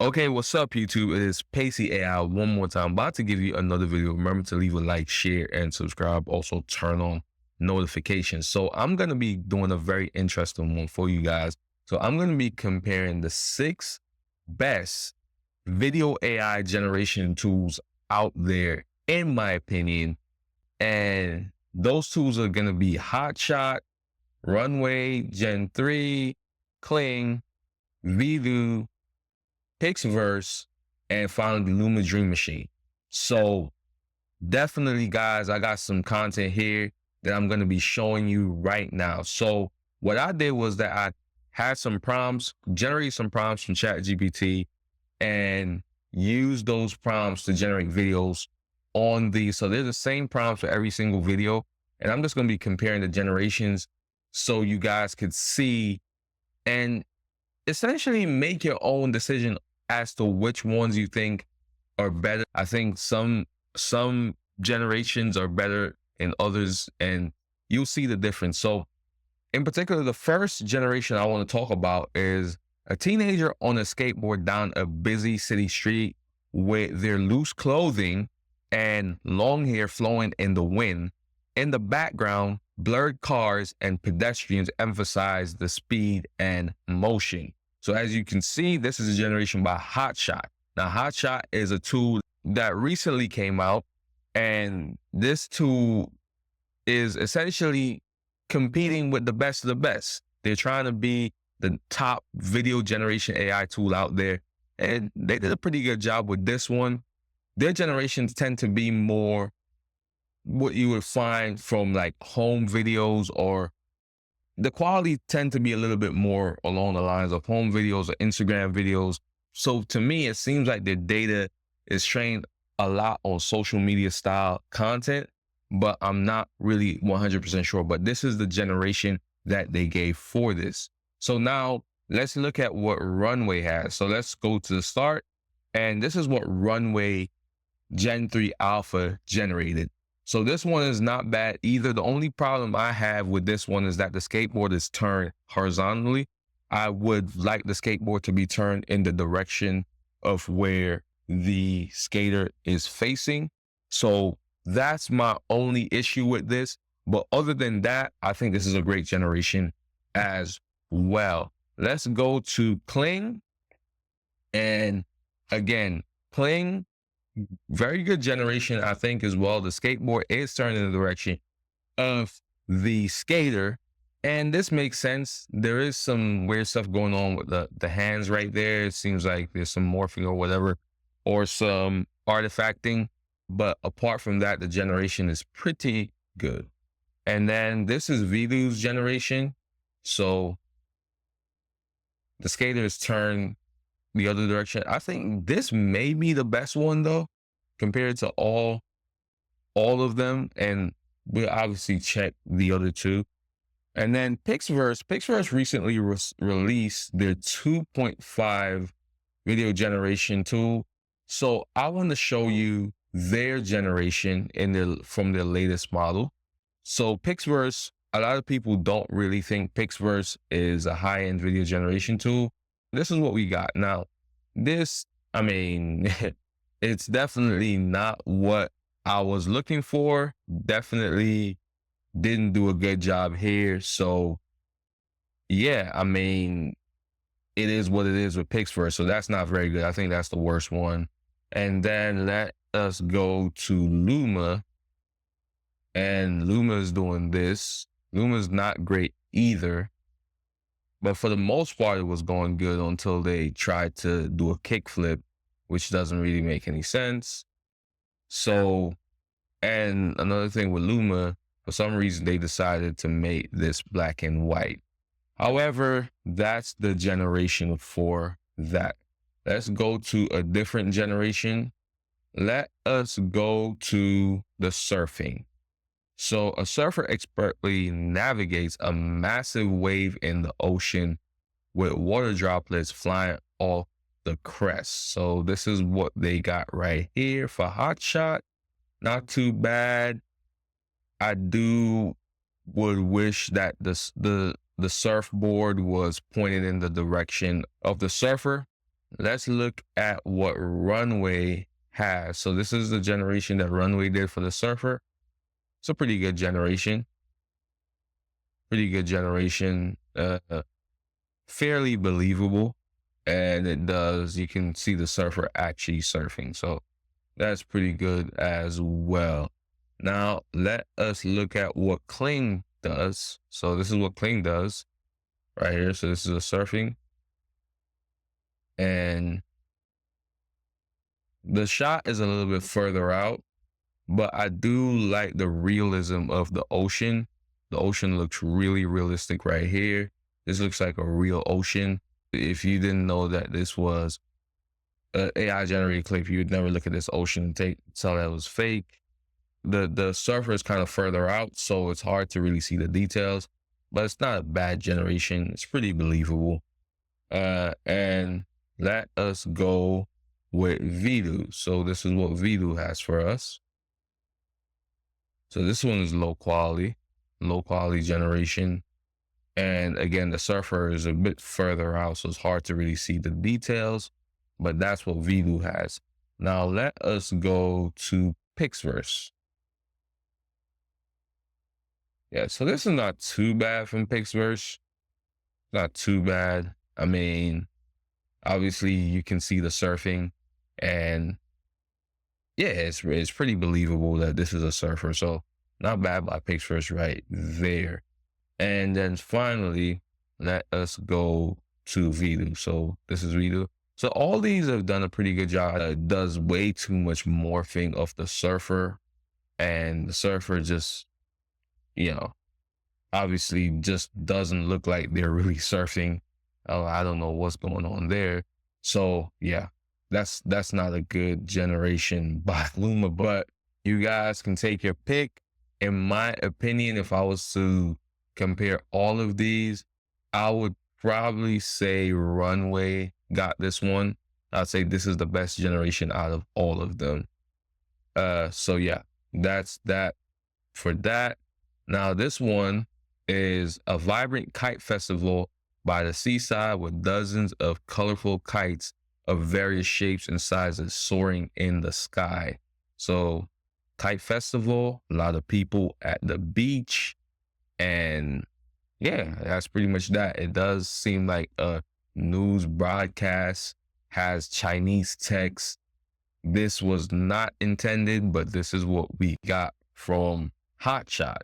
Okay, what's up, YouTube? It is Pacey AI one more time. About to give you another video. Remember to leave a like, share, and subscribe. Also, turn on notifications. So I'm going to be doing a very interesting one for you guys. So I'm going to be comparing the 6 best video AI generation tools out there, in my opinion. And those tools are going to be Hotshot, Runway Gen 3, Kling, Vidu, PixVerse, and finally Luma Dream Machine. So definitely, guys, I got some content here that I'm going to be showing you right now. So what I did was that I had some prompts, generated some prompts from ChatGPT, and used those prompts to generate videos on these. So they're the same prompts for every single video. And I'm just going to be comparing the generations so you guys could see and essentially make your own decision as to which ones you think are better. I think some generations are better than others, and you'll see the difference. So in particular, the first generation I want to talk about is a teenager on a skateboard down a busy city street with their loose clothing and long hair flowing in the wind. In the background, blurred cars and pedestrians emphasize the speed and motion. So as you can see, this is a generation by Hotshot. Now, Hotshot is a tool that recently came out, and this tool is essentially competing with the best of the best. They're trying to be the top video generation AI tool out there, and they did a pretty good job with this one. Their generations tend to be more what you would find from like home videos, or the quality tend to be a little bit more along the lines of home videos or Instagram videos. So to me, it seems like their data is trained a lot on social media style content, but I'm not really 100% sure. But this is the generation that they gave for this. So now let's look at what Runway has. So let's go to the start. And this is what Runway Gen 3 Alpha generated. So this one is not bad either. The only problem I have with this one is that the skateboard is turned horizontally. I would like the skateboard to be turned in the direction of where the skater is facing. So that's my only issue with this. But other than that, I think this is a great generation as well. Let's go to Kling. And again, Kling, very good generation, I think, as well. The skateboard is turning in the direction of the skater. And this makes sense. There is some weird stuff going on with the hands right there. It seems like there's some morphing or whatever, or some artifacting. But apart from that, the generation is pretty good. And then this is Vidu's generation. So the skaters turn the other direction. I think this may be the best one though, compared to all of them. And we'll obviously check the other two. And then PixVerse recently released their 2.5 video generation tool. So I want to show you their generation from their latest model. So PixVerse, a lot of people don't really think PixVerse is a high-end video generation tool. This is what we got. Now, this, I mean, it's definitely not what I was looking for. Definitely didn't do a good job here. So yeah, I mean, it is what it is with PixVerse. So that's not very good. I think that's the worst one. And then let us go to Luma. And Luma is doing this. Luma's not great either. But for the most part, it was going good until they tried to do a kickflip, which doesn't really make any sense. So, and another thing with Luma, for some reason, they decided to make this black and white. However, that's the generation for that. Let's go to a different generation. Let us go to the surfing. So a surfer expertly navigates a massive wave in the ocean with water droplets flying off the crest. So this is what they got right here for Hotshot. Not too bad. I would wish that the surfboard was pointed in the direction of the surfer. let's look at what Runway has. So this is the generation that Runway did for the surfer. It's a pretty good generation. Pretty good generation. Fairly believable. And it does, you can see the surfer actually surfing. So that's pretty good as well. Now, let us look at what Kling does. So this is what Kling does right here. So this is a surfing. And the shot is a little bit further out, but I do like the realism of the ocean. The ocean looks really realistic right here. This looks like a real ocean. If you didn't know that this was an AI generated clip, you would never look at this ocean and tell that it was fake. The surfer is kind of further out, so it's hard to really see the details, but it's not a bad generation. It's pretty believable. And let us go with Vidu. So this is what Vidu has for us. So this one is low quality generation. And again, the surfer is a bit further out, so it's hard to really see the details, but that's what Vidu has. Now let us go to PixVerse. Yeah, so this is not too bad from PixVerse. Not too bad. I mean, obviously you can see the surfing, and yeah, it's pretty believable that this is a surfer. So not bad by PixVerse right there. And then finally, let us go to Vidu. So this is Vidu. So all these have done a pretty good job. It does way too much morphing of the surfer, and the surfer just, you know, obviously just doesn't look like they're really surfing. I don't know what's going on there. So yeah, that's not a good generation by Luma, but you guys can take your pick. In my opinion, if I was to compare all of these, I would probably say Runway got this one. I'd say this is the best generation out of all of them. So yeah, that's that for that. Now this one is a vibrant kite festival by the seaside with dozens of colorful kites of various shapes and sizes soaring in the sky. So kite festival, a lot of people at the beach, and yeah, that's pretty much that. It does seem like a news broadcast, has Chinese text. This was not intended, but this is what we got from Hotshot.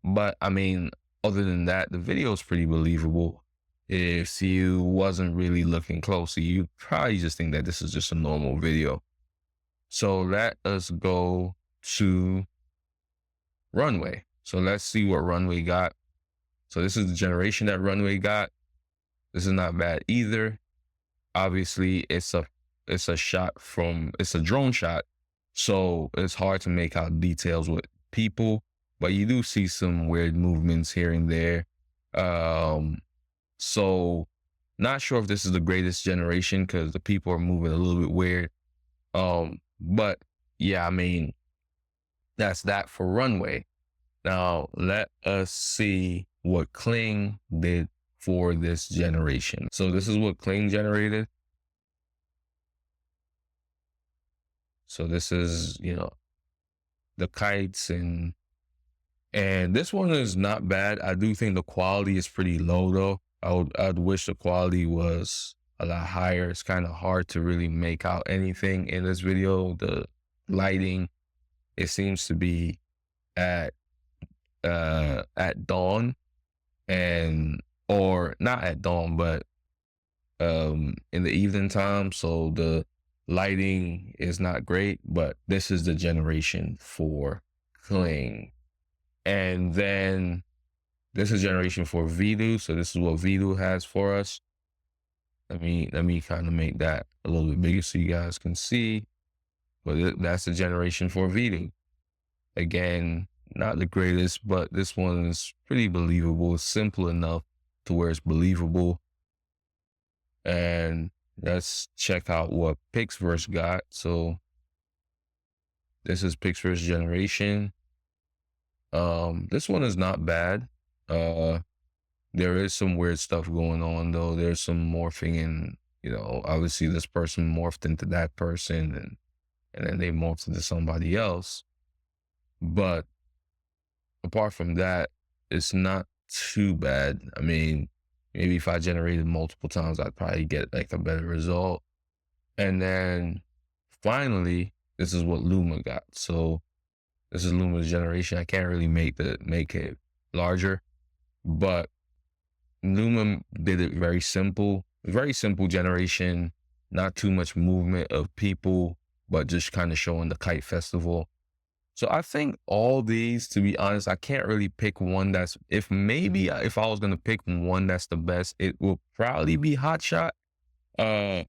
But I mean, other than that, the video is pretty believable. If you wasn't really looking closely, you probably just think that this is just a normal video. So let us go to Runway. So let's see what Runway got. So this is the generation that Runway got. This is not bad either. Obviously, it's a drone shot, so it's hard to make out details with people, but you do see some weird movements here and there. So not sure if this is the greatest generation because the people are moving a little bit weird. But yeah, I mean, that's that for Runway. Now let us see what Kling did for this generation. So this is what Kling generated. So this is, you know, the kites, and this one is not bad. I do think the quality is pretty low though. I'd wish the quality was a lot higher. It's kind of hard to really make out anything in this video. The lighting, it seems to be at dawn, or not at dawn, but in the evening time. So the lighting is not great, but this is the generation for Kling. And then this is generation for Vidu. So this is what Vidu has for us. Let me kind of make that a little bit bigger so you guys can see. But that's the generation for Vidu. Again, not the greatest, but this one is pretty believable. It's simple enough to where it's believable. And let's check out what PixVerse got. So this is PixVerse generation. This one is not bad. There is some weird stuff going on though. There's some morphing Obviously this person morphed into that person, and then they morphed into somebody else. But apart from that, it's not too bad. I mean, maybe if I generated multiple times, I'd probably get like a better result. And then finally, this is what Luma got. So this is Luma's generation. I can't really make it larger, but Luma did it very simple generation, not too much movement of people, but just kind of showing the Kite Festival. So I think all these, to be honest, I can't really pick one if I was gonna pick one that's the best, it will probably be Hot Shot. Uh,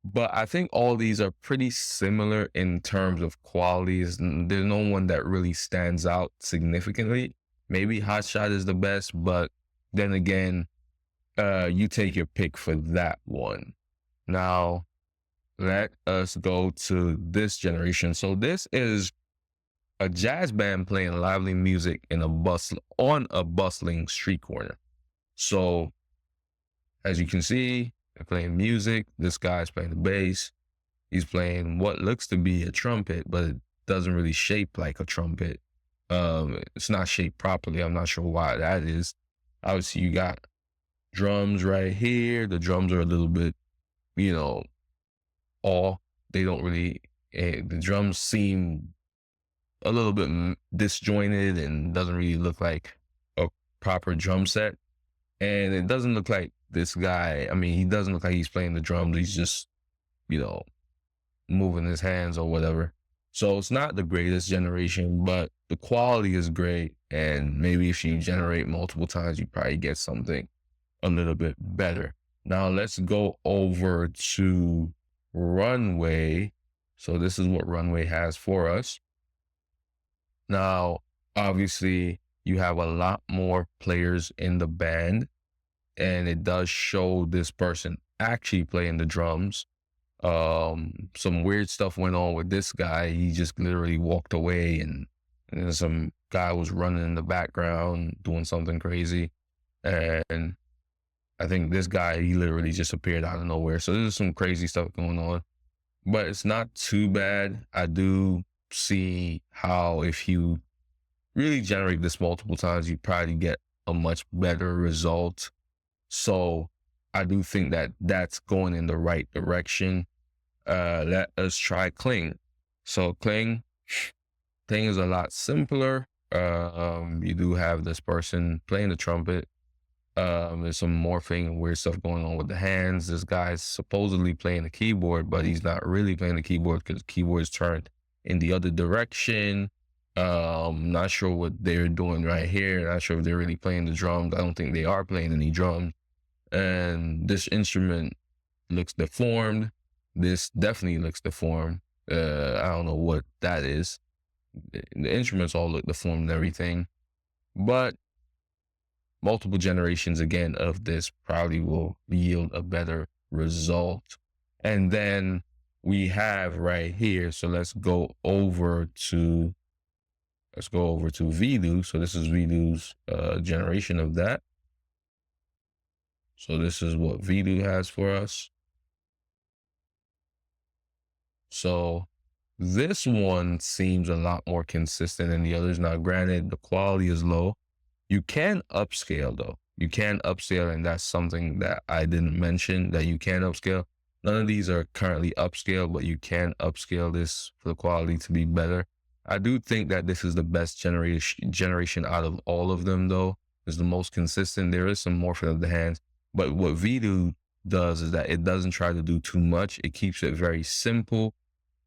but I think all these are pretty similar in terms of qualities. There's no one that really stands out significantly. Maybe Hot Shot is the best, but then again, you take your pick for that one. Now, let us go to this generation. So this is a jazz band playing lively music on a bustling street corner. So, as you can see, they're playing music. This guy's playing the bass. He's playing what looks to be a trumpet, but it doesn't really shape like a trumpet. It's not shaped properly. I'm not sure why that is. Obviously, you got drums right here. The drums are a little bit, off. They don't really. The drums seem a little bit disjointed and doesn't really look like a proper drum set. And it doesn't look like this guy. I mean, he doesn't look like he's playing the drums. He's just, moving his hands or whatever. So it's not the greatest generation, but the quality is great. And maybe if you generate multiple times, you probably get something a little bit better. Now let's go over to Runway. So this is what Runway has for us. Now, obviously, you have a lot more players in the band, and it does show this person actually playing the drums. Some weird stuff went on with this guy. He just literally walked away, and some guy was running in the background doing something crazy. And I think this guy, he literally just appeared out of nowhere. So there's some crazy stuff going on, but it's not too bad. I do see how if you really generate this multiple times, you probably get a much better result. So I do think that that's going in the right direction. Let us try Kling. So Kling is a lot simpler. You do have this person playing the trumpet. There's some morphing and weird stuff going on with the hands. This guy's supposedly playing the keyboard, but he's not really playing the keyboard because the keyboard is turned in the other direction. Not sure what they're doing right here. Not sure if they're really playing the drums. I don't think they are playing any drums. And this instrument looks deformed. This definitely looks deformed. I don't know what that is. The instruments all look deformed and everything. But multiple generations again of this probably will yield a better result. And then we have right here. So let's go over to Vidu. So this is Vidu's generation of that. So this is what Vidu has for us. So this one seems a lot more consistent than the others. Now, granted, the quality is low. You can upscale though. You can upscale, and that's something that I didn't mention, that you can upscale. None of these are currently upscale, but you can upscale this for the quality to be better. I do think that this is the best generation out of all of them though. It's the most consistent. There is some morphing of the hands, but what Vidu does is that it doesn't try to do too much. It keeps it very simple.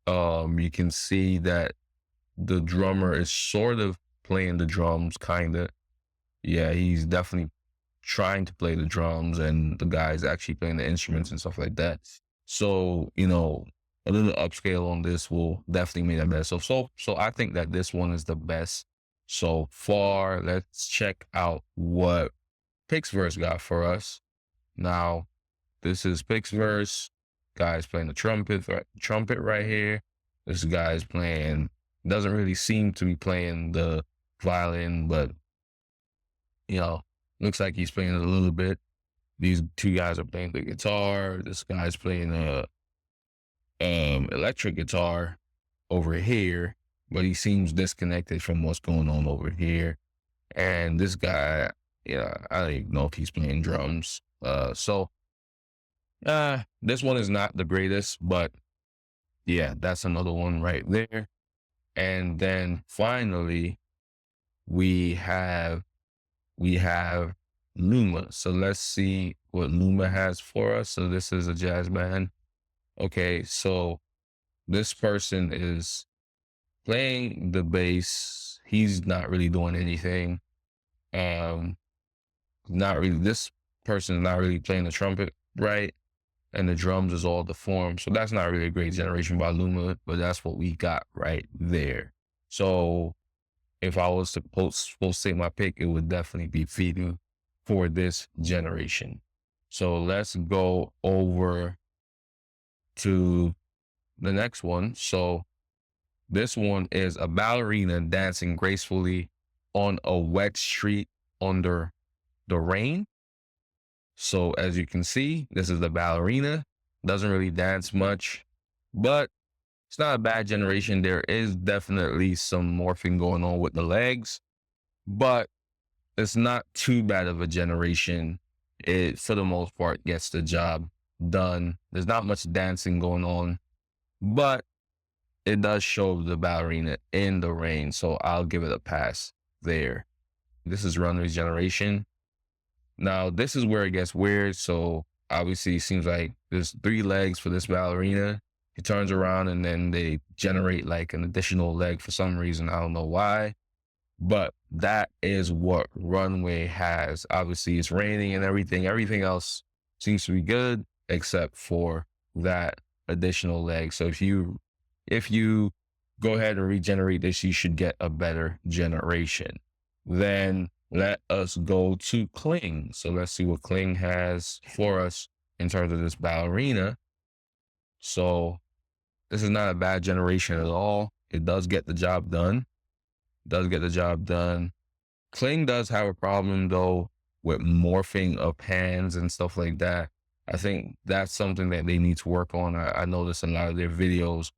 You can see that the drummer is sort of playing the drums, kind of. Yeah, he's definitely trying to play the drums, and the guy's actually playing the instruments and stuff like that. So, a little upscale on this will definitely make that better. So I think that this one is the best so far. Let's check out what PixVerse got for us. Now, this is PixVerse. Guy's playing the trumpet right here. This guy's doesn't really seem to be playing the violin, but looks like he's playing it a little bit. These two guys are playing the guitar. This guy's playing a electric guitar over here, but he seems disconnected from what's going on over here. And this guy, yeah, I don't even know if he's playing drums. This one is not the greatest, but yeah, that's another one right there. And then finally, we have Luma. So let's see what Luma has for us. So this is a jazz band. Okay, so this person is playing the bass. He's not really doing anything. Not really. This person is not really playing the trumpet right, and the drums is all deformed. So that's not really a great generation by Luma, but that's what we got right there. So if I was supposed to say my pick, it would definitely be Vidu for this generation. So let's go over to the next one. So this one is a ballerina dancing gracefully on a wet street under the rain. So as you can see, this is the ballerina. Doesn't really dance much, but it's not a bad generation. There is definitely some morphing going on with the legs, but it's not too bad of a generation. It, for the most part, gets the job done. There's not much dancing going on, but it does show the ballerina in the rain, so I'll give it a pass there. This is Runway Generation. Now, this is where it gets weird. So obviously it seems like there's 3 legs for this ballerina. He turns around and then they generate like an additional leg for some reason. I don't know why, but that is what Runway has. Obviously it's raining and everything. Everything else seems to be good except for that additional leg. So if you go ahead and regenerate this, you should get a better generation. Then let us go to Kling. So let's see what Kling has for us in terms of this ballerina. So this is not a bad generation at all. It does get the job done. Kling does have a problem though with morphing of hands and stuff like that. I think that's something that they need to work on. I noticed in a lot of their videos,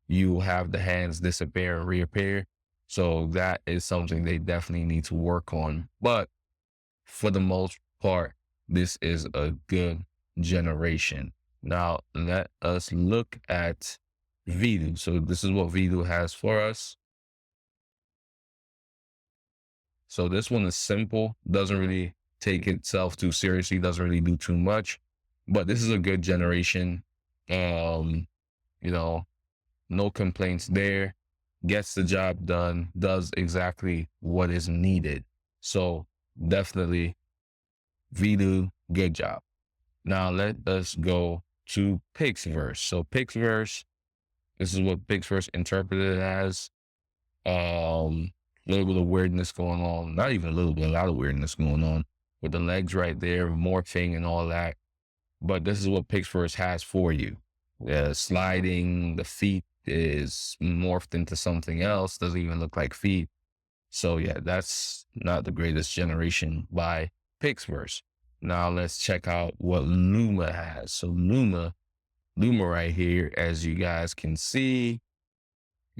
you have the hands disappear and reappear. So that is something they definitely need to work on. But for the most part, this is a good generation. Now, let us look at Vidu. So this is what Vidu has for us. So this one is simple, doesn't really take itself too seriously, doesn't really do too much, but this is a good generation. You know, no complaints there, gets the job done, does exactly what is needed. So definitely Vidu, good job. Now let us go to PixVerse. So PixVerse, this is what PixVerse interpreted it as. A little bit of weirdness going on. Not even a little bit, a lot of weirdness going on with the legs right there, morphing and all that. But this is what PixVerse has for you. Sliding, the feet is morphed into something else, doesn't even look like feet. So yeah, that's not the greatest generation by PixVerse. Now let's check out what Luma has. So Luma right here, as you guys can see,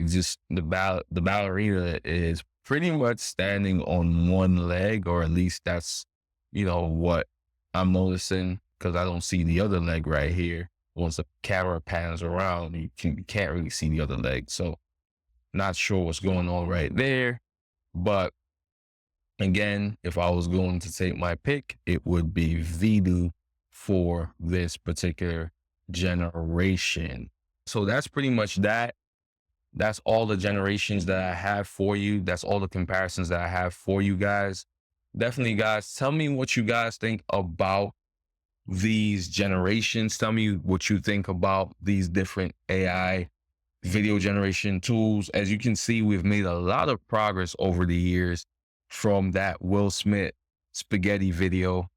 just the ballerina is pretty much standing on one leg, or at least that's, what I'm noticing, because I don't see the other leg right here. Once the camera pans around, you can't really see the other leg. So not sure what's going on right there. But again, if I was going to take my pick, it would be Vidu for this particular generation. So that's pretty much that. That's all the generations that I have for you. That's all the comparisons that I have for you guys. Definitely, guys, tell me what you guys think about these generations. Tell me what you think about these different AI video generation tools. As you can see, we've made a lot of progress over the years from that Will Smith spaghetti video.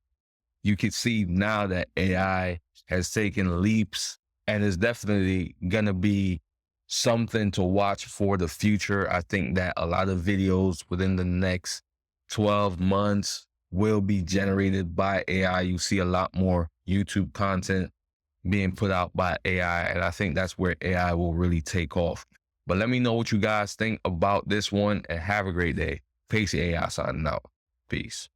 You can see now that AI has taken leaps and is definitely going to be something to watch for the future. I think that a lot of videos within the next 12 months, will be generated by AI. You see a lot more YouTube content being put out by AI, and I think that's where AI will really take off. But let me know what you guys think about this one, and have a great day. Pacey AI signing out. Peace.